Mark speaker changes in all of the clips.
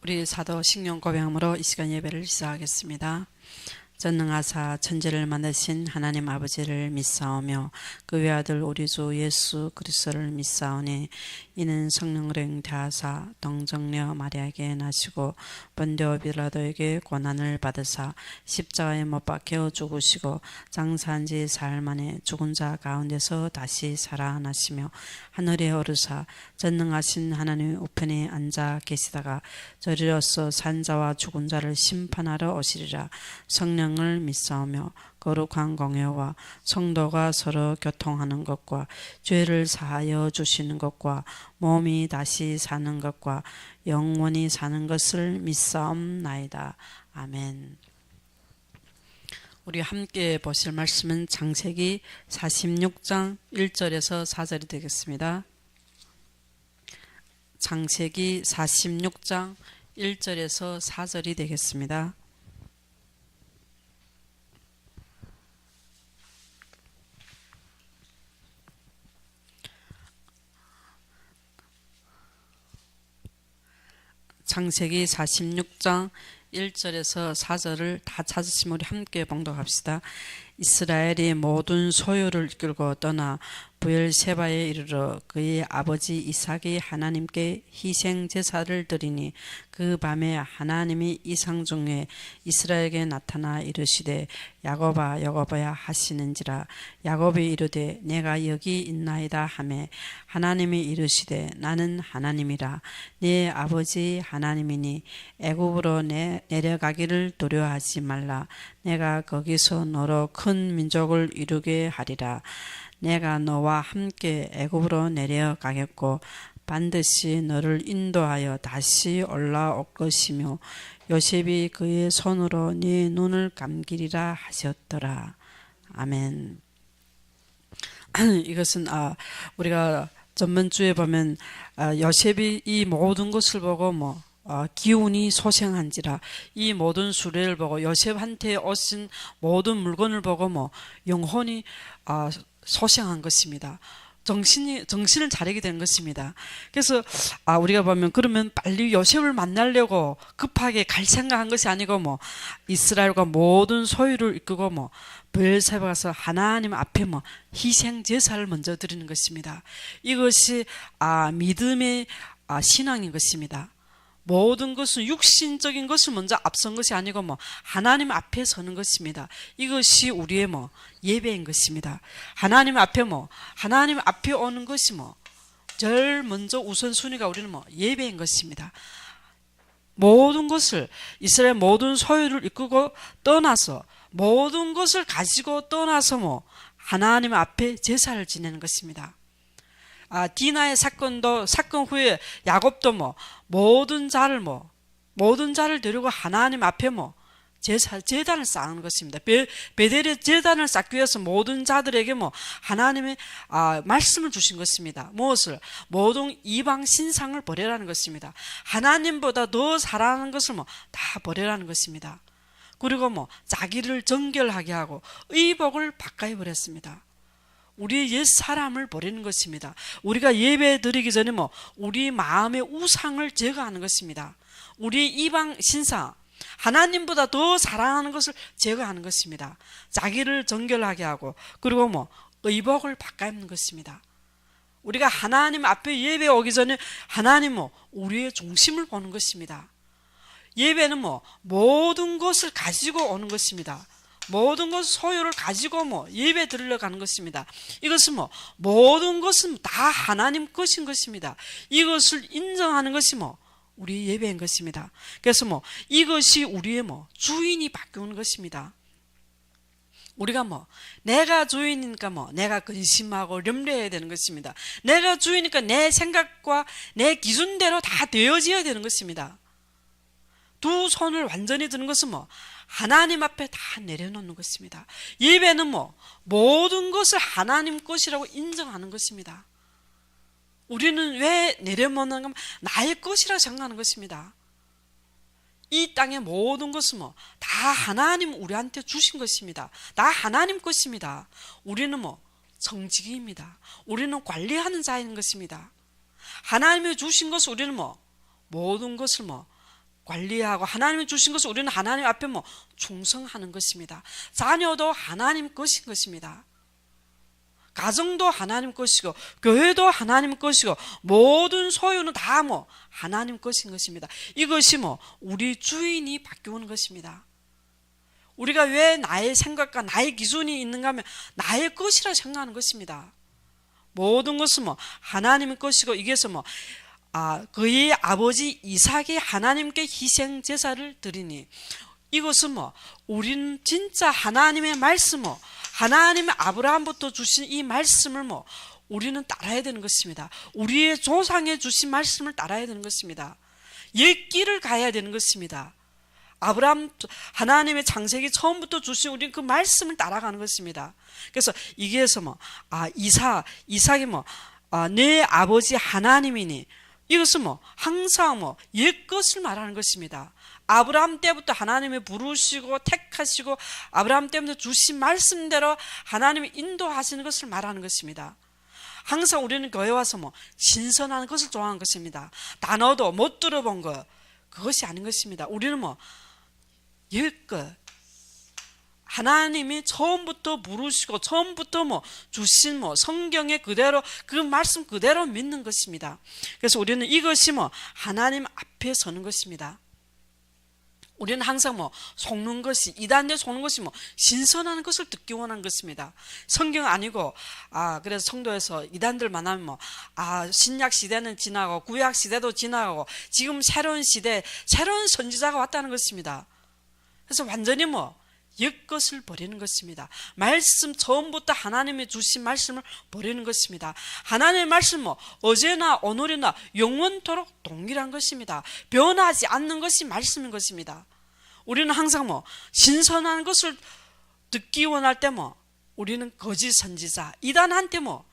Speaker 1: 우리 사도 식령 고백함으로 이 시간 예배를 시작하겠습니다. 전능하사 천지를 만드신 하나님 아버지를 믿사오며 그 외아들 우리 주 예수 그리스도를 믿사오니 이는 성령으로 잉태하사 동정녀 마리아에게 나시고 본디오 빌라도에게 고난을 받으사 십자가에 못 박혀 죽으시고 장사한 지 사흘 만에 죽은 자 가운데서 다시 살아나시며 하늘에 오르사 전능하신 하나님 우편에 앉아 계시다가 저리로서 산자와 죽은 자를 심판하러 오시리라. 성령을 믿사오며 거룩한 공예와 성도가 서로 교통하는 것과 죄를 사하여 주시는 것과 몸이 다시 사는 것과 영원히 사는 것을 믿사옵나이다. 아멘. 우리 함께 보실 말씀은 창세기 46장 1절에서 4절이 되겠습니다. 창세기 46장 1절에서 4절이 되겠습니다. 창세기 46장 1절에서 4절을 다 찾으시면 우리 함께 봉독합시다. 이스라엘이 모든 소유를 이끌고 떠나 브엘세바에 이르러 그의 아버지 이삭이 하나님께 희생 제사를 드리니 그 밤에 하나님이 이상 중에 이스라엘에게 나타나 이르시되 야곱아 야곱아 하시는지라. 야곱이 이르되 내가 여기 있나이다 하매 하나님이 이르시되 나는 하나님이라. 네 아버지 하나님이니 애굽으로 내려가기를 두려워하지 말라. 내가 거기서 너로 큰 민족을 이루게 하리라. 내가 너와 함께 애굽으로 내려가겠고 반드시 너를 인도하여 다시 올라올 것이며 요셉이 그의 손으로 네 눈을 감기리라 하셨더라. 아멘. 이것은 우리가 전번주에 보면 요셉이 이 모든 것을 보고 기운이 소생한지라 이 모든 수레를 보고 요셉한테 오신 모든 물건을 보고 영혼이 소생한 것입니다. 정신을 차리게 된 것입니다. 그래서 우리가 보면 그러면 빨리 요셉을 만나려고 급하게 갈 생각한 것이 아니고 이스라엘과 모든 소유를 이끌고 브엘세바 가서 하나님 앞에 희생 제사를 먼저 드리는 것입니다. 이것이 믿음의 신앙인 것입니다. 모든 것은 육신적인 것을 먼저 앞선 것이 아니고 하나님 앞에 서는 것입니다. 이것이 우리의 예배인 것입니다. 하나님 앞에 하나님 앞에 오는 것이 제일 먼저 우선순위가 우리는 예배인 것입니다. 모든 것을 이스라엘 모든 소유를 이끌고 떠나서 모든 것을 가지고 떠나서 하나님 앞에 제사를 지내는 것입니다. 디나의 사건 후에 야곱도 모든 자를 데리고 하나님 앞에 제단을 쌓는 것입니다. 베델의 제단을 쌓기 위해서 모든 자들에게 하나님의 말씀을 주신 것입니다. 무엇을? 모든 이방 신상을 버리라는 것입니다. 하나님보다 더 사랑하는 것을 다 버리라는 것입니다. 그리고 자기를 정결하게 하고 의복을 바꿔 버렸습니다. 우리의 옛 사람을 버리는 것입니다. 우리가 예배 드리기 전에 우리 마음의 우상을 제거하는 것입니다. 우리의 이방 신상, 하나님보다 더 사랑하는 것을 제거하는 것입니다. 자기를 정결하게 하고 그리고 의복을 바꿔 입는 것입니다. 우리가 하나님 앞에 예배 오기 전에 하나님은 우리의 중심을 보는 것입니다. 예배는 모든 것을 가지고 오는 것입니다. 모든 것 소유를 가지고 예배 드리러 가는 것입니다. 이것은 모든 것은 다 하나님 것인 것입니다. 이것을 인정하는 것이 우리의 예배인 것입니다. 그래서 이것이 우리의 주인이 바뀌는 것입니다. 우리가 내가 주인이니까 내가 근심하고 염려해야 되는 것입니다. 내가 주인이니까 내 생각과 내 기준대로 다 되어져야 되는 것입니다. 두 손을 완전히 드는 것은 하나님 앞에 다 내려놓는 것입니다. 예배는 모든 것을 하나님 것이라고 인정하는 것입니다. 우리는 왜 내려놓는 건 나의 것이라고 생각하는 것입니다. 이 땅의 모든 것은 다 하나님 우리한테 주신 것입니다. 다 하나님 것입니다. 우리는 정직입니다. 우리는 관리하는 자인 것입니다. 하나님이 주신 것을 우리는 모든 것을 관리하고 하나님이 주신 것을 우리는 하나님 앞에 뭐 충성하는 것입니다. 자녀도 하나님 것인 것입니다. 가정도 하나님 것이고 교회도 하나님 것이고 모든 소유는 다 뭐 하나님 것인 것입니다. 이것이 뭐 우리 주인이 바뀌는 것입니다. 우리가 왜 나의 생각과 나의 기준이 있는가 하면 나의 것이라 생각하는 것입니다. 모든 것은 뭐 하나님의 것이고 이게서 뭐 그의 아버지 이삭이 하나님께 희생 제사를 드리니 이것은 뭐 우리는 진짜 하나님의 말씀 하나님의 아브라함부터 주신 이 말씀을 뭐 우리는 따라야 되는 것입니다. 우리의 조상에 주신 말씀을 따라야 되는 것입니다. 옛길을 가야 되는 것입니다. 아브라함 하나님의 창세기 처음부터 주신 우리는 그 말씀을 따라가는 것입니다. 그래서 이게서 뭐 이삭이 뭐 내 아버지 하나님이니 이것은 뭐 항상 뭐 옛것을 말하는 것입니다. 아브라함 때부터 하나님이 부르시고 택하시고 아브라함 때부터 주신 말씀대로 하나님이 인도하시는 것을 말하는 것입니다. 항상 우리는 교회 와서 뭐 신선한 것을 좋아하는 것입니다. 단어도 못 들어본 것 그것이 아닌 것입니다. 우리는 뭐 옛것 하나님이 처음부터 부르시고 처음부터 뭐 주신 뭐 성경에 그대로 그 말씀 그대로 믿는 것입니다. 그래서 우리는 이것이 뭐 하나님 앞에 서는 것입니다. 우리는 항상 뭐 속는 것이 이단에 속는 것이 뭐 신선한 것을 듣기 원하는 것입니다. 성경 아니고 그래서 성도에서 이단들 만나면 뭐 신약 시대는 지나고 구약 시대도 지나가고 지금 새로운 시대 새로운 선지자가 왔다는 것입니다. 그래서 완전히 뭐 옛것을 버리는 것입니다. 말씀 처음부터 하나님이 주신 말씀을 버리는 것입니다. 하나님의 말씀 뭐 어제나 오늘이나 영원토록 동일한 것입니다. 변하지 않는 것이 말씀인 것입니다. 우리는 항상 뭐 신선한 것을 듣기 원할 때 뭐 우리는 거짓 선지자 이단한테 뭐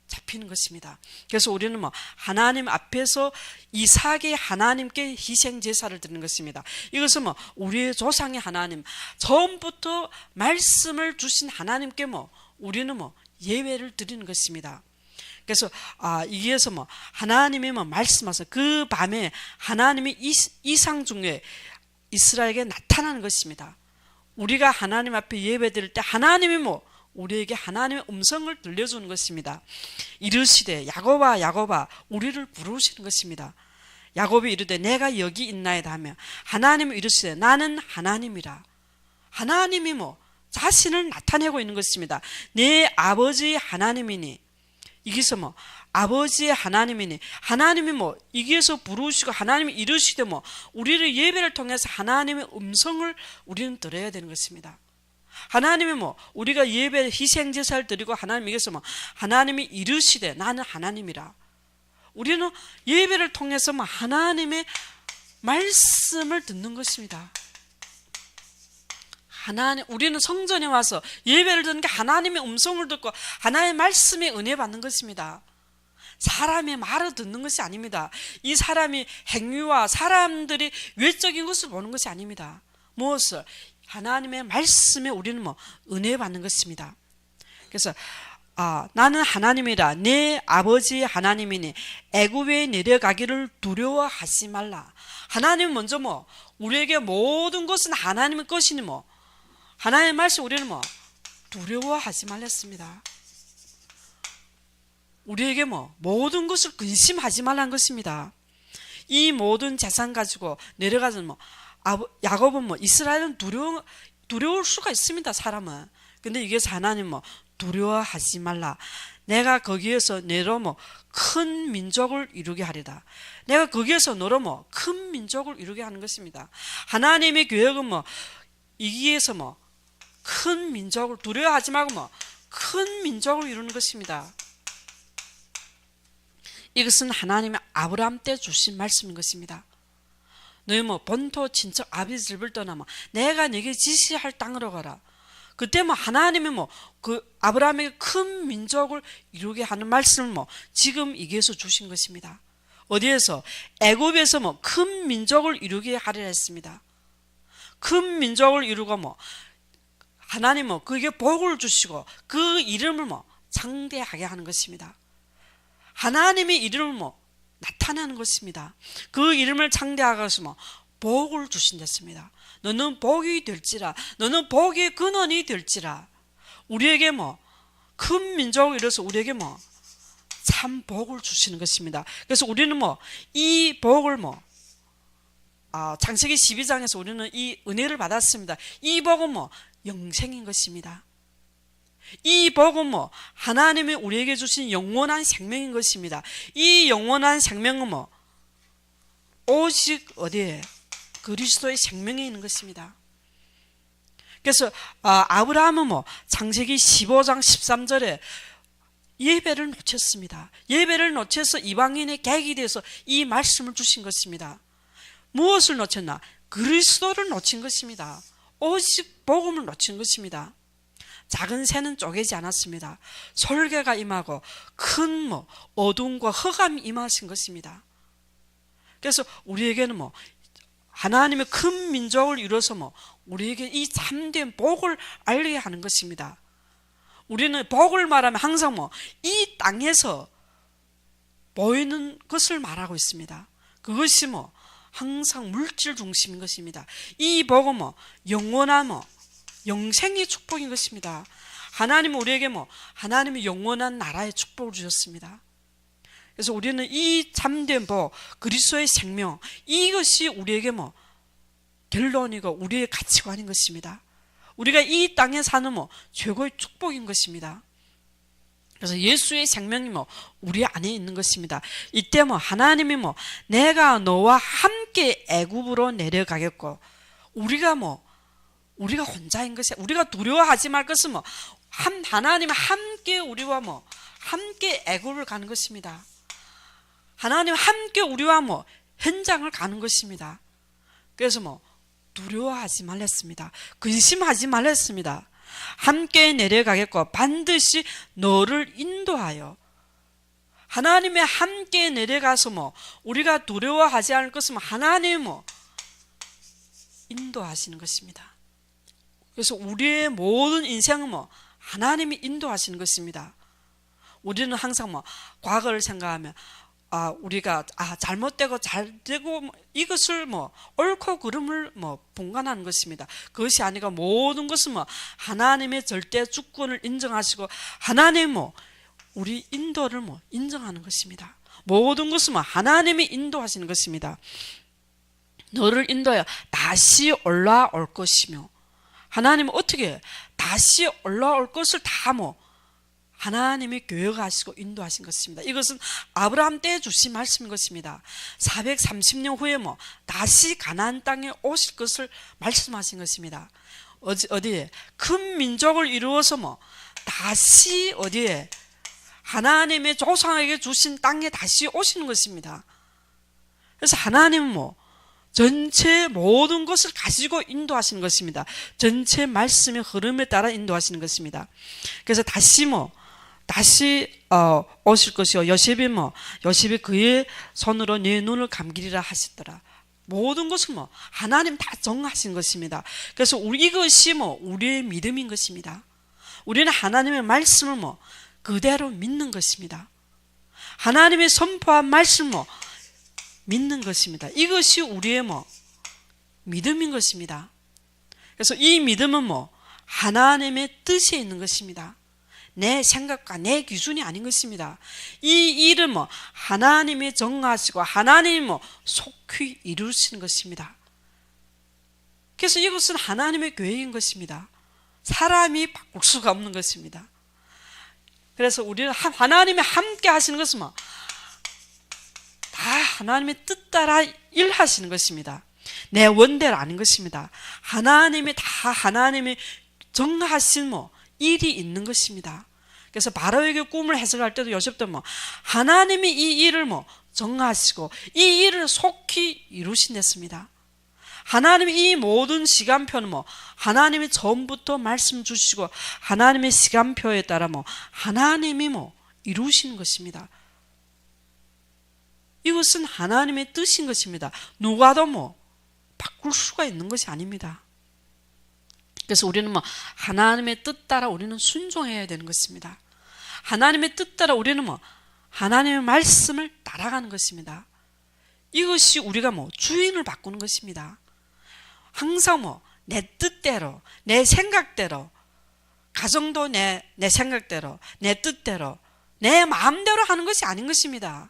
Speaker 1: 잡히는 것입니다. 그래서 우리는 뭐 하나님 앞에서 이삭이 하나님께 희생 제사를 드리는 것입니다. 이것은 뭐 우리의 조상의 하나님 처음부터 말씀을 주신 하나님께 뭐 우리는 뭐 예배를 드리는 것입니다. 그래서 이에서 뭐 하나님이 뭐 말씀하셔서 그 밤에 하나님이 이상 중에 이스라엘에게 나타나는 것입니다. 우리가 하나님 앞에 예배 드릴 때 하나님이 뭐 우리에게 하나님의 음성을 들려주는 것입니다. 이르시되 야곱아 야곱아 우리를 부르시는 것입니다. 야곱이 이르되 내가 여기 있나이다 하며 하나님이 이르시되 나는 하나님이라. 하나님이 뭐 자신을 나타내고 있는 것입니다. 내 아버지 하나님이니 이게서 뭐 아버지의 하나님이니 하나님이 뭐 이게서 부르시고 하나님이 이르시되 뭐 우리를 예배를 통해서 하나님의 음성을 우리는 들어야 되는 것입니다. 하나님이 뭐 우리가 예배 희생 제사를 드리고 하나님에게서 뭐 하나님이 이르시되 나는 하나님이라. 우리는 예배를 통해서 뭐 하나님의 말씀을 듣는 것입니다. 우리는 성전에 와서 예배를 드는 게 하나님의 음성을 듣고 하나님의 말씀에 은혜 받는 것입니다. 사람의 말을 듣는 것이 아닙니다. 이 사람이 행위와 사람들이 외적인 것을 보는 것이 아닙니다. 무엇을? 하나님의 말씀에 우리는 뭐 은혜 받는 것입니다. 그래서 나는 하나님이라 내 아버지 하나님이니 애굽에 내려가기를 두려워하지 말라. 하나님 먼저 뭐 우리에게 모든 것은 하나님의 것이니 뭐 하나님의 말씀 우리는 뭐 두려워하지 말랬습니다. 우리에게 뭐 모든 것을 근심하지 말라는 것입니다. 이 모든 재산 가지고 내려가서 뭐 야곱은 뭐 이스라엘은 두려울 수가 있습니다. 사람은. 근데 이게 하나님 뭐 두려워하지 말라. 내가 거기에서 너로 뭐 큰 민족을 이루게 하리다. 내가 거기에서 너로 뭐 큰 민족을 이루게 하는 것입니다. 하나님의 계획은 뭐 이기에서 뭐 큰 민족을 두려워하지 말고 뭐 큰 민족을 이루는 것입니다. 이것은 하나님의 아브라함 때 주신 말씀인 것입니다. 너희 뭐 본토 친척 아비 집을 떠나면 내가 네게 지시할 땅으로 가라. 그때 뭐 하나님이 뭐 그 아브라함에게 큰 민족을 이루게 하는 말씀을 뭐 지금 이게서 주신 것입니다. 어디에서? 애굽에서 뭐 큰 민족을 이루게 하리라 했습니다. 큰 민족을 이루고 뭐 하나님 뭐 그에게 복을 주시고 그 이름을 뭐 창대하게 하는 것입니다. 하나님의 이름을 뭐 나타나는 것입니다. 그 이름을 창대하게 해서 뭐 복을 주신댔습니다. 너는 복이 될지라, 너는 복의 근원이 될지라. 우리에게 큰 민족을 이뤄서 우리에게 참 복을 주시는 것입니다. 그래서 우리는 이 복을 창세기 12장에서 우리는 이 은혜를 받았습니다. 이 복은 영생인 것입니다. 이 복은 하나님이 우리에게 주신 영원한 생명인 것입니다. 이 영원한 생명은 오직 어디에? 그리스도의 생명에 있는 것입니다. 그래서 아브라함은 창세기 15장 13절에 예배를 놓쳤습니다. 예배를 놓쳐서 이방인의 객이 되어서 이 말씀을 주신 것입니다. 무엇을 놓쳤나? 그리스도를 놓친 것입니다. 오직 복음을 놓친 것입니다. 작은 새는 쪼개지 않았습니다. 설계가 임하고 큰 어둠과 흑암이 임하신 것입니다. 그래서 우리에게는 하나님의 큰 민족을 이뤄서 우리에게 이 참된 복을 알려야 하는 것입니다. 우리는 복을 말하면 항상 이 땅에서 보이는 것을 말하고 있습니다. 그것이 항상 물질 중심인 것입니다. 이 복은 영원한 영생의 축복인 것입니다. 하나님은 우리에게 하나님의 영원한 나라의 축복을 주셨습니다. 그래서 우리는 이 참된 복, 그리스도의 생명, 이것이 우리에게 결론이고 우리의 가치관인 것입니다. 우리가 이 땅에 사는 최고의 축복인 것입니다. 그래서 예수의 생명이 우리 안에 있는 것입니다. 이때 하나님이 내가 너와 함께 애굽으로 내려가겠고, 우리가 혼자인 것이, 우리가 두려워하지 말 것은 하나님이 함께 우리와 함께 애굽을 가는 것입니다. 하나님 함께 우리와 현장을 가는 것입니다. 그래서 두려워하지 말랬습니다. 근심하지 말랬습니다. 함께 내려가겠고 반드시 너를 인도하여. 하나님이 함께 내려가서 우리가 두려워하지 않을 것은 하나님이 인도하시는 것입니다. 그래서 우리의 모든 인생은 하나님이 인도하시는 것입니다. 우리는 항상 과거를 생각하면 우리가 잘못되고 잘되고 이것을 옳고 그름을 분간하는 것입니다. 그것이 아니라 모든 것은 하나님의 절대 주권을 인정하시고 하나님 우리 인도를 인정하는 것입니다. 모든 것은 하나님이 인도하시는 것입니다. 너를 인도하여 다시 올라올 것이며, 하나님은 어떻게 다시 올라올 것을 다 하나님이 교육하시고 인도하신 것입니다. 이것은 아브라함 때 주신 말씀인 것입니다. 430년 후에 다시 가나안 땅에 오실 것을 말씀하신 것입니다. 어디에? 큰 민족을 이루어서 다시 어디에? 하나님의 조상에게 주신 땅에 다시 오시는 것입니다. 그래서 하나님은 전체 모든 것을 가지고 인도하시는 것입니다. 전체 말씀의 흐름에 따라 인도하시는 것입니다. 그래서 다시 오실 것이요. 요셉이 그의 손으로 네 눈을 감기리라 하셨더라. 모든 것을 하나님 다 정하신 것입니다. 그래서 이것이 우리의 믿음인 것입니다. 우리는 하나님의 말씀을 그대로 믿는 것입니다. 하나님의 선포한 말씀을 믿는 것입니다. 이것이 우리의 믿음인 것입니다. 그래서 이 믿음은 하나님의 뜻에 있는 것입니다. 내 생각과 내 기준이 아닌 것입니다. 이 일은 하나님이 정하시고 하나님이 속히 이루시는 것입니다. 그래서 이것은 하나님의 계획인 것입니다. 사람이 바꿀 수가 없는 것입니다. 그래서 우리는 하나님이 함께 하시는 것은 다 하나님의 뜻 따라 일하시는 것입니다. 내 원대로 아닌 것입니다. 하나님이 정하신 일이 있는 것입니다. 그래서 바로에게 꿈을 해석할 때도 요셉도 하나님이 이 일을 정하시고 이 일을 속히 이루신댔습니다. 하나님이 이 모든 시간표는 하나님이 처음부터 말씀 주시고 하나님의 시간표에 따라 하나님이 이루시는 것입니다. 이것은 하나님의 뜻인 것입니다. 누가도 바꿀 수가 있는 것이 아닙니다. 그래서 우리는 하나님의 뜻 따라 우리는 순종해야 되는 것입니다. 하나님의 뜻 따라 우리는 하나님의 말씀을 따라가는 것입니다. 이것이 우리가 주인을 바꾸는 것입니다. 항상 내 뜻대로, 내 생각대로, 가정도 내 생각대로, 내 뜻대로, 내 마음대로 하는 것이 아닌 것입니다.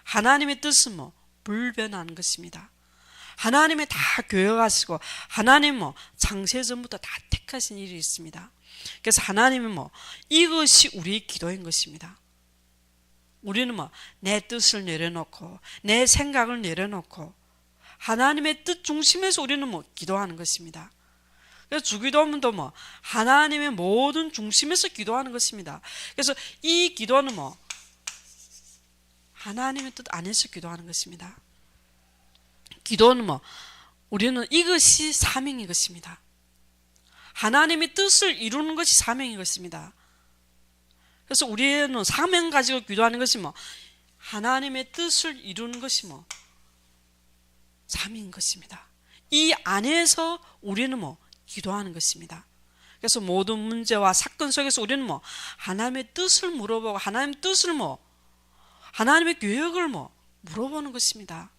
Speaker 1: 하나님의 뜻은 불변하는 것입니다. 하나님이 다 교육하시고 하나님 창세전부터 다 택하신 일이 있습니다. 그래서 하나님은 이것이 우리의 기도인 것입니다. 우리는 내 뜻을 내려놓고 내 생각을 내려놓고 하나님의 뜻 중심에서 우리는 기도하는 것입니다. 그래서 주기도문도 하나님의 모든 중심에서 기도하는 것입니다. 그래서 이 기도는 하나님의 뜻 안에서 기도하는 것입니다. 기도는 우리는 이것이 사명인 것입니다. 하나님의 뜻을 이루는 것이 사명인 것입니다. 그래서 우리는 사명 가지고 기도하는 것이 하나님의 뜻을 이루는 것이 사명인 것입니다. 이 안에서 우리는 기도하는 것입니다. 그래서 모든 문제와 사건 속에서 우리는 하나님의 뜻을 물어보고 하나님의 뜻을 하나님의 계획을 물어보는 것입니다.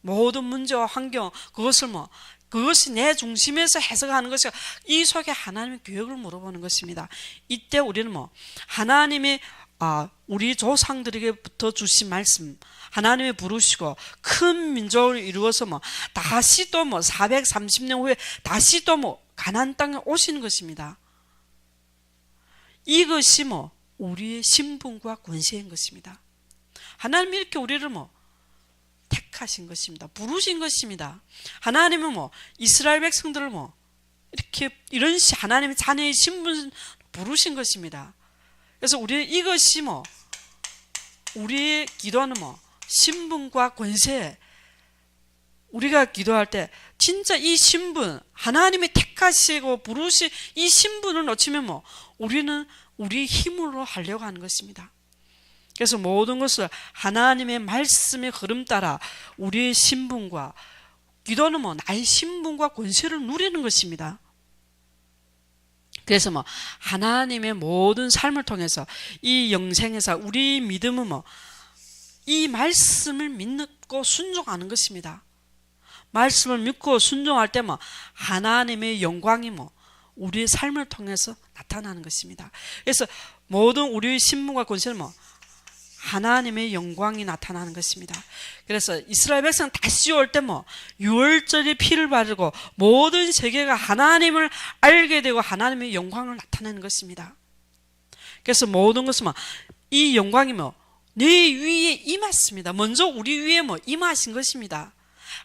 Speaker 1: 모든 문제와 환경 그것이 내 중심에서 해석하는 것이 이 속에 하나님의 계획을 물어보는 것입니다. 이때 우리는 하나님의 우리 조상들에게부터 주신 말씀 하나님이 부르시고 큰 민족을 이루어서 다시 또 430년 후에 다시 또 가나안 땅에 오시는 것입니다. 이것이 우리의 신분과 권세인 것입니다. 하나님이 이렇게 우리를 택하신 것입니다. 부르신 것입니다. 하나님은 이스라엘 백성들을 이렇게 이런 하나님의 자녀의 신분 부르신 것입니다. 그래서 이것이 우리의 기도는 신분과 권세, 우리가 기도할 때 진짜 이 신분, 하나님이 택하시고 부르신 이 신분을 놓치면 우리는 우리 힘으로 하려고 하는 것입니다. 그래서 모든 것을 하나님의 말씀의 흐름 따라 우리의 신분과 기도는 나의 신분과 권세를 누리는 것입니다. 그래서 하나님의 모든 삶을 통해서 이 영생에서 우리 믿음은 이 말씀을 믿고 순종하는 것입니다. 말씀을 믿고 순종할 때 하나님의 영광이 우리의 삶을 통해서 나타나는 것입니다. 그래서 모든 우리의 신분과 권세는 하나님의 영광이 나타나는 것입니다. 그래서 이스라엘 백성 다시 올 때 유월절에 피를 바르고 모든 세계가 하나님을 알게 되고 하나님의 영광을 나타내는 것입니다. 그래서 모든 것은 이 영광이 내 위에 임했습니다. 먼저 우리 위에 임하신 것입니다.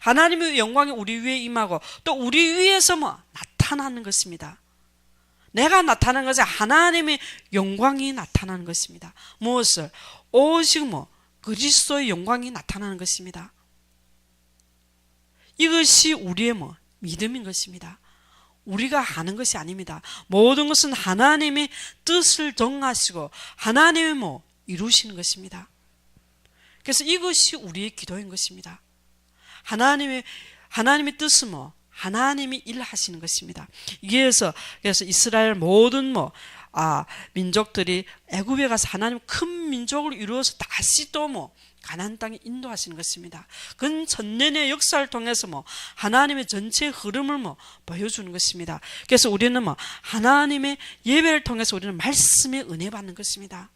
Speaker 1: 하나님의 영광이 우리 위에 임하고 또 우리 위에서 나타나는 것입니다. 내가 나타나는 것은 하나님의 영광이 나타나는 것입니다. 무엇을? 오직 그리스도의 영광이 나타나는 것입니다. 이것이 우리의 믿음인 것입니다. 우리가 하는 것이 아닙니다. 모든 것은 하나님의 뜻을 정하시고 하나님이 이루시는 것입니다. 그래서 이것이 우리의 기도인 것입니다. 하나님의 뜻은 하나님이 일하시는 것입니다. 그래서 이스라엘 모든 민족들이 애굽에 가서 하나님 큰 민족을 이루어서 다시 또 가나안 땅에 인도하시는 것입니다. 그 천년의 역사를 통해서 하나님의 전체 흐름을 보여주는 것입니다. 그래서 우리는 하나님의 예배를 통해서 우리는 말씀의 은혜 받는 것입니다.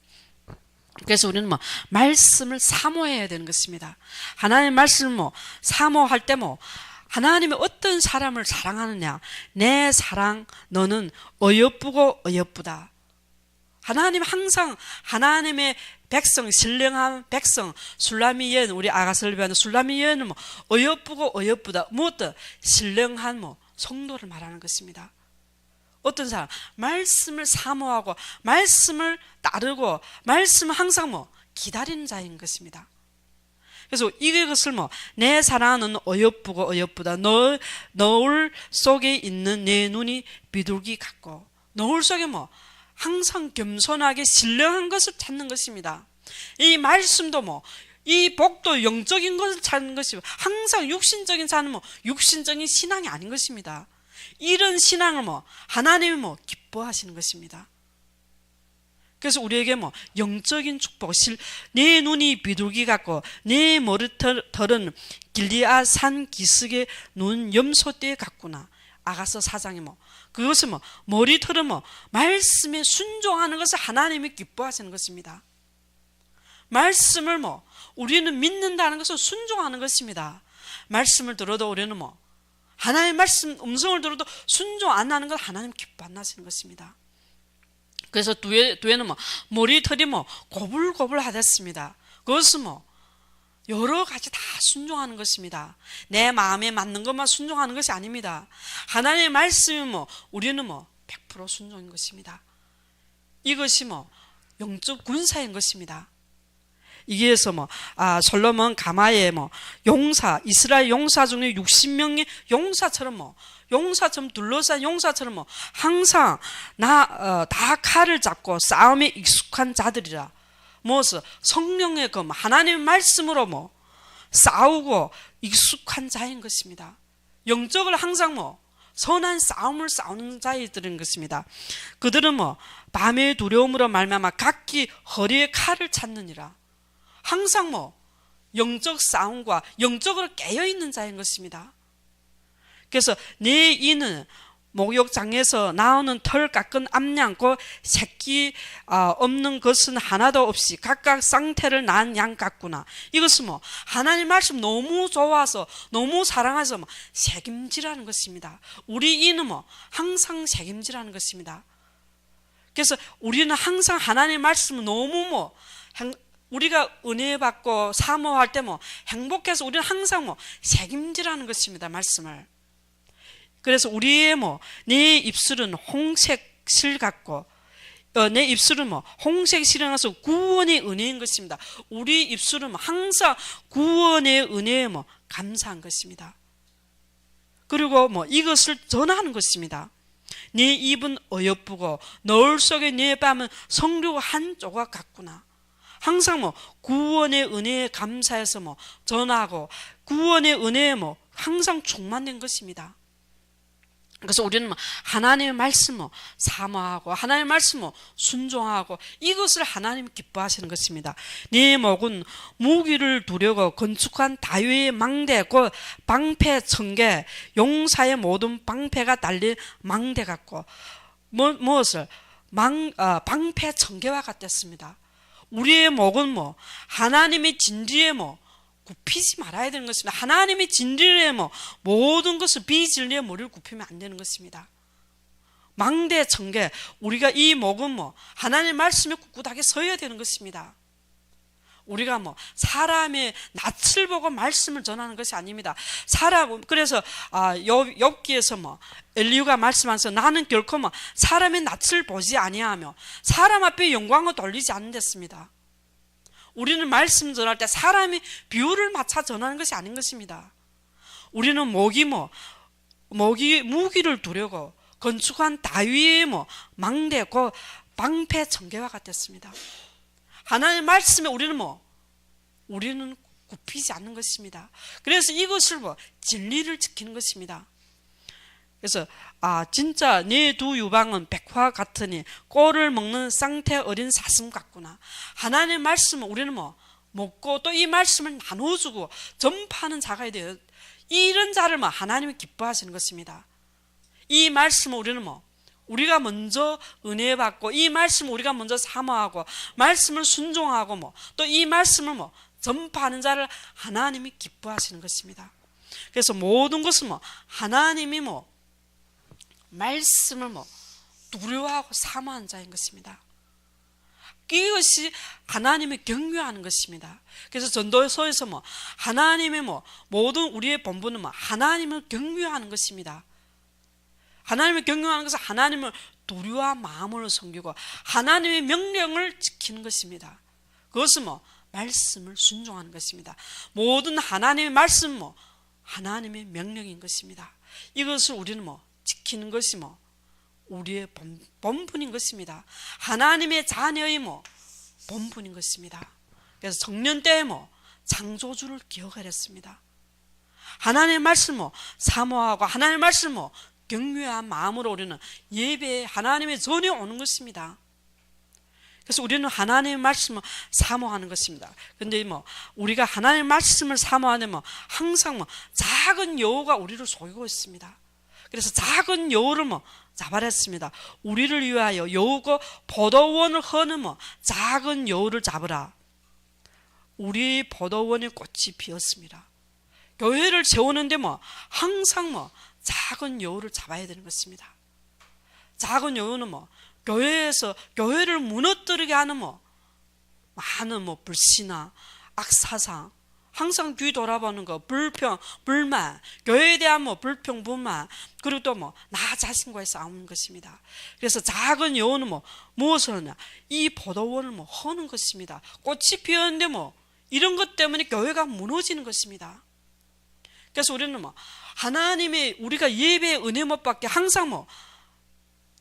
Speaker 1: 그래서 우리는 말씀을 사모해야 되는 것입니다. 하나님의 말씀을 사모할 때 하나님이 어떤 사람을 사랑하느냐? 내 사랑 너는 어여쁘고 어여쁘다. 하나님 항상 하나님의 백성, 신령한 백성, 술라미 여인, 우리 아가서를 배우는 술라미 여인은 어여쁘고 어여쁘다. 무엇도 신령한 성도를 말하는 것입니다. 어떤 사람? 말씀을 사모하고 말씀을 따르고 말씀을 항상 기다리는 자인 것입니다. 그래서 이것을 내 사랑은 어여쁘고 어여쁘다. 너울 속에 있는 내 눈이 비둘기 같고 너울 속에 항상 겸손하게 신령한 것을 찾는 것입니다. 이 말씀도 이 복도 영적인 것을 찾는 것이고 항상 육신적인 사는 육신적인 신앙이 아닌 것입니다. 이런 신앙을 하나님이 기뻐하시는 것입니다. 그래서 우리에게 뭐 영적인 축복, 내 눈이 비둘기 같고 내 머리털은 길리앗 산 기슭의 눈 염소떼 같구나. 아가서 4장에 뭐 그것은 뭐 머리털은 뭐 말씀에 순종하는 것을 하나님이 기뻐하시는 것입니다. 말씀을 뭐 우리는 믿는다는 것을 순종하는 것입니다. 말씀을 들어도 우리는 뭐 하나님의 말씀 음성을 들어도 순종 안 하는 걸 하나님 기뻐 안 하시는 것입니다. 그래서 뒤에는 뭐 머리털이 뭐 고불고불 하셨습니다. 그것은 뭐 여러 가지 다 순종하는 것입니다. 내 마음에 맞는 것만 순종하는 것이 아닙니다. 하나님의 말씀이 뭐 우리는 뭐 100% 순종인 것입니다. 이것이 뭐 영적 군사인 것입니다. 이게서 뭐 솔로몬 가마에 뭐 용사 이스라엘 용사 중에 60명의 용사처럼 뭐 용사처럼 둘러싼 용사처럼 뭐 항상 다 칼을 잡고 싸움에 익숙한 자들이라 무엇을 성령의 그 하나님의 말씀으로 뭐 싸우고 익숙한 자인 것입니다. 영적을 항상 뭐 선한 싸움을 싸우는 자들인 것입니다. 그들은 뭐 밤의 두려움으로 말미암아 각기 허리에 칼을 찾느니라. 항상 뭐 영적 싸움과 영적으로 깨어있는 자인 것입니다. 그래서 내 이는 목욕장에서 나오는 털 깎은 암양 그 새끼 없는 것은 하나도 없이 각각 쌍태를 낳은 양 같구나. 이것은 뭐 하나님 말씀 너무 좋아서 너무 사랑해서 뭐 책임지라는 것입니다. 우리 이는 뭐 항상 책임지라는 것입니다. 그래서 우리는 항상 하나님 말씀을 너무 뭐 우리가 은혜 받고 사모할 때 뭐 행복해서 우리는 항상 뭐 책임지라는 것입니다. 말씀을. 그래서 우리의 뭐 내 입술은 홍색 실 같고 내 입술은 뭐 홍색 실에 나서 구원의 은혜인 것입니다. 우리 입술은 항상 구원의 은혜에 뭐 감사한 것입니다. 그리고 뭐 이것을 전하는 것입니다. 내 입은 어여쁘고 너울 속에 내 뺨은 성류 한 조각 같구나. 항상 뭐 구원의 은혜에 감사해서 뭐 전하고 구원의 은혜에 뭐 항상 충만된 것입니다. 그래서 우리는 뭐 하나님의 말씀 뭐 사모하고 하나님의 말씀 뭐 순종하고 이것을 하나님 기뻐하시는 것입니다. 네 목은 무기를 두려고 건축한 다윗의 망대 그 방패 천개 용사의 모든 방패가 달린 망대 같고 무엇을 방패 천개와 같았습니다. 우리의 목은 뭐 하나님의 진리에 뭐 굽히지 말아야 되는 것입니다. 하나님의 진리에 뭐 모든 것을 비진리에 머리를 굽히면 안 되는 것입니다. 망대 천개 우리가 이 목은 뭐 하나님의 말씀에 꿋꿋하게 서야 되는 것입니다. 우리가 뭐 사람의 낯을 보고 말씀을 전하는 것이 아닙니다. 그래서 욥기에서 뭐 엘리후가 말씀하면서 나는 결코 뭐 사람의 낯을 보지 아니하며 사람 앞에 영광을 돌리지 않는댔습니다. 우리는 말씀 전할 때 사람이 비율을 맞춰 전하는 것이 아닌 것입니다. 우리는 무기를 두려고 건축한 다윗의 뭐 망대고 방패 천개와 같았습니다. 하나님의 말씀에 우리는 굽히지 않는 것입니다. 그래서 이것을 뭐 진리를 지키는 것입니다. 그래서 진짜 내 두 유방은 백화 같으니 꼴을 먹는 쌍태 어린 사슴 같구나. 하나님의 말씀을 우리는 뭐 먹고 또 이 말씀을 나눠주고 전파하는 자가 돼요. 이런 자를 뭐 하나님이 기뻐하시는 것입니다. 이 말씀을 우리는 뭐 우리가 먼저 은혜 받고 이 말씀을 우리가 먼저 사모하고 말씀을 순종하고 뭐 또 이 말씀을 뭐 전파하는 자를 하나님이 기뻐하시는 것입니다. 그래서 모든 것은 뭐 하나님이 뭐 말씀을 뭐 두려워하고 사모하는 자인 것입니다. 이것이 하나님을 경외하는 것입니다. 그래서 전도서에서 뭐 하나님의 뭐 모든 우리의 본분은 뭐 하나님을 경외하는 것입니다. 하나님을 경외하는 것은 하나님을 두려워한 마음으로 섬기고 하나님의 명령을 지키는 것입니다. 그것은 뭐 말씀을 순종하는 것입니다. 모든 하나님의 말씀 뭐 하나님의 명령인 것입니다. 이것을 우리는 뭐 지키는 것이 뭐 우리의 본분인 것입니다. 하나님의 자녀의 뭐 본분인 것입니다. 그래서 청년 때에 뭐 창조주를 기억하랬습니다. 하나님의 말씀 뭐 사모하고 하나님의 말씀 뭐 경외한 마음으로 우리는 예배에 하나님의 전에 오는 것입니다. 그래서 우리는 하나님의 말씀을 사모하는 것입니다. 근데 우리가 하나님의 말씀을 사모하면 항상 작은 여우가 우리를 속이고 있습니다. 그래서 작은 여우를 잡아냈습니다. 우리를 위하여 여우고 포도원을 허는 작은 여우를 잡으라. 우리 포도원의 꽃이 피었습니다. 교회를 세우는데 항상 작은 여우를 잡아야 되는 것입니다. 작은 여우는 교회에서 교회를 무너뜨리게 하는 많은 불신앙, 악사상, 항상 뒤 돌아보는 거, 불평, 불만, 교회에 대한 불평, 불만, 그리고 또 나 자신과의 싸우는 것입니다. 그래서 작은 여우는 무엇을 하냐? 이 포도원을 허는 것입니다. 꽃이 피었는데 이런 것 때문에 교회가 무너지는 것입니다. 그래서 우리는 하나님의 우리가 예배의 은혜 못 받게 항상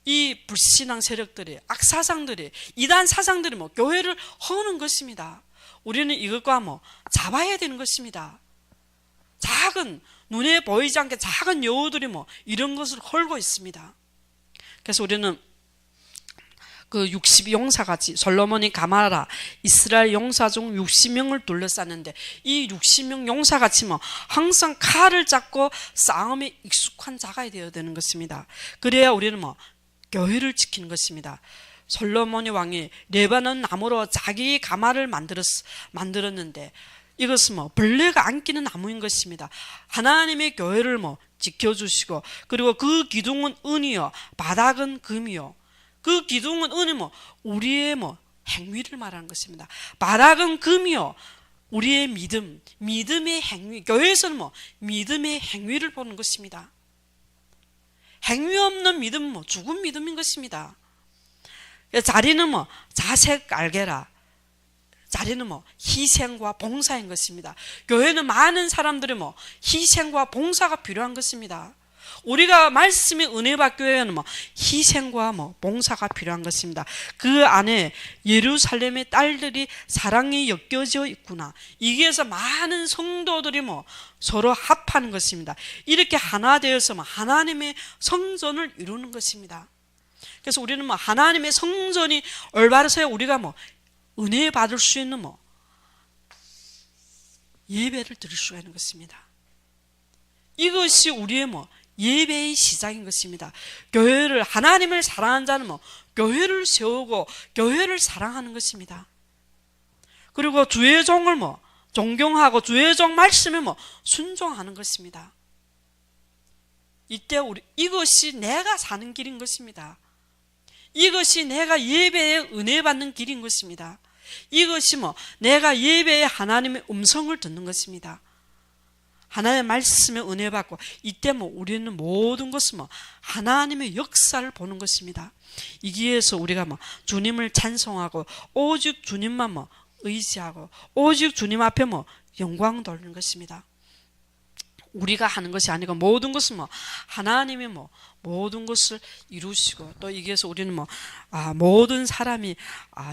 Speaker 1: 이 불신앙 세력들이, 악사상들이, 이단 사상들이 교회를 허는 것입니다. 우리는 이것과 잡아야 되는 것입니다. 작은, 눈에 보이지 않게 작은 여우들이 이런 것을 헐고 있습니다. 그래서 우리는 그 60용사같이 솔로몬이 가마라 이스라엘 용사 중 60명을 둘러쌌는데 이 60명 용사같이 항상 칼을 잡고 싸움에 익숙한 자가 되어야 되는 것입니다. 그래야 우리는 교회를 지키는 것입니다. 솔로몬의 왕이 레바논 나무로 자기 가마를 만들었는데 이것은 벌레가 안 끼는 나무인 것입니다. 하나님의 교회를 지켜주시고 그리고 그 기둥은 은이요 바닥은 금이요. 그 기둥은 은이 우리의 행위를 말하는 것입니다. 바닥은 금이요 우리의 믿음의 행위. 교회에서는 믿음의 행위를 보는 것입니다. 행위 없는 믿음은 죽은 믿음인 것입니다. 자리는 자색 알게라. 자리는 희생과 봉사인 것입니다. 교회는 많은 사람들이 희생과 봉사가 필요한 것입니다. 우리가 말씀의 은혜 받기 위해서는 희생과 봉사가 필요한 것입니다. 그 안에 예루살렘의 딸들이 사랑이 엮여져 있구나. 이게서 많은 성도들이 서로 합하는 것입니다. 이렇게 하나 되어서 하나님의 성전을 이루는 것입니다. 그래서 우리는 하나님의 성전이 올바르서야 우리가 은혜 받을 수 있는 예배를 드릴 수가 있는 것입니다. 이것이 우리의 예배의 시작인 것입니다. 교회를 하나님을 사랑하는 자는 교회를 세우고 교회를 사랑하는 것입니다. 그리고 주의 종을 존경하고 주의 종 말씀에 순종하는 것입니다. 이때 이것이 내가 사는 길인 것입니다. 이것이 내가 예배에 은혜 받는 길인 것입니다. 이것이 내가 예배에 하나님의 음성을 듣는 것입니다. 하나님의 말씀에 은혜 받고 이때 우리는 모든 것은 하나님의 역사를 보는 것입니다. 이기에서 우리가 주님을 찬송하고 오직 주님만 의지하고 오직 주님 앞에 영광 돌리는 것입니다. 우리가 하는 것이 아니고 모든 것은 하나님이 모든 것을 이루시고 또 여기에서 우리는 모든 사람이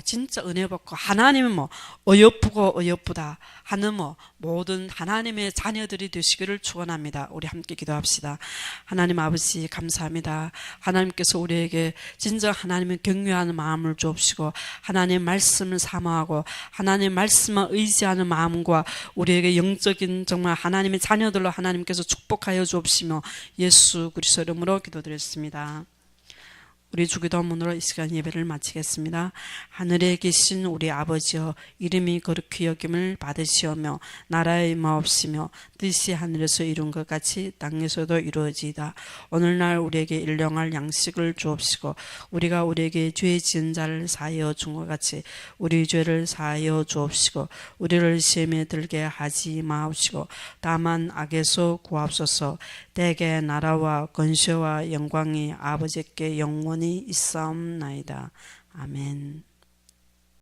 Speaker 1: 진짜 은혜 받고 하나님은 어여쁘고 어여쁘다 하는 모든 하나님의 자녀들이 되시기를 축원합니다. 우리 함께 기도합시다. 하나님 아버지 감사합니다. 하나님께서 우리에게 진정 하나님의 경외하는 마음을 주옵시고 하나님의 말씀을 사모하고 하나님의 말씀을 의지하는 마음과 우리에게 영적인 정말 하나님의 자녀들로 하나님께서 축복하여 주옵시며 예수 그리스도 이름으로 기도드렸습니다. 우리 주기도문으로 이 시간 예배를 마치겠습니다. 하늘에 계신 우리 아버지여 이름이 거룩히 여김을 받으시오며 나라의 임하옵시며 뜻이 하늘에서 이룬 것 같이 땅에서도 이루어지이다. 오늘날 우리에게 일용할 양식을 주옵시고 우리가 우리에게 죄 지은 자를 사하여 준 것 같이 우리 죄를 사하여 주옵시고 우리를 시험에 들게 하지 마옵시고 다만 악에서 구하옵소서. 대개 나라와 권세와 영광이 아버지께 영원히 있사옵나이다. 아멘.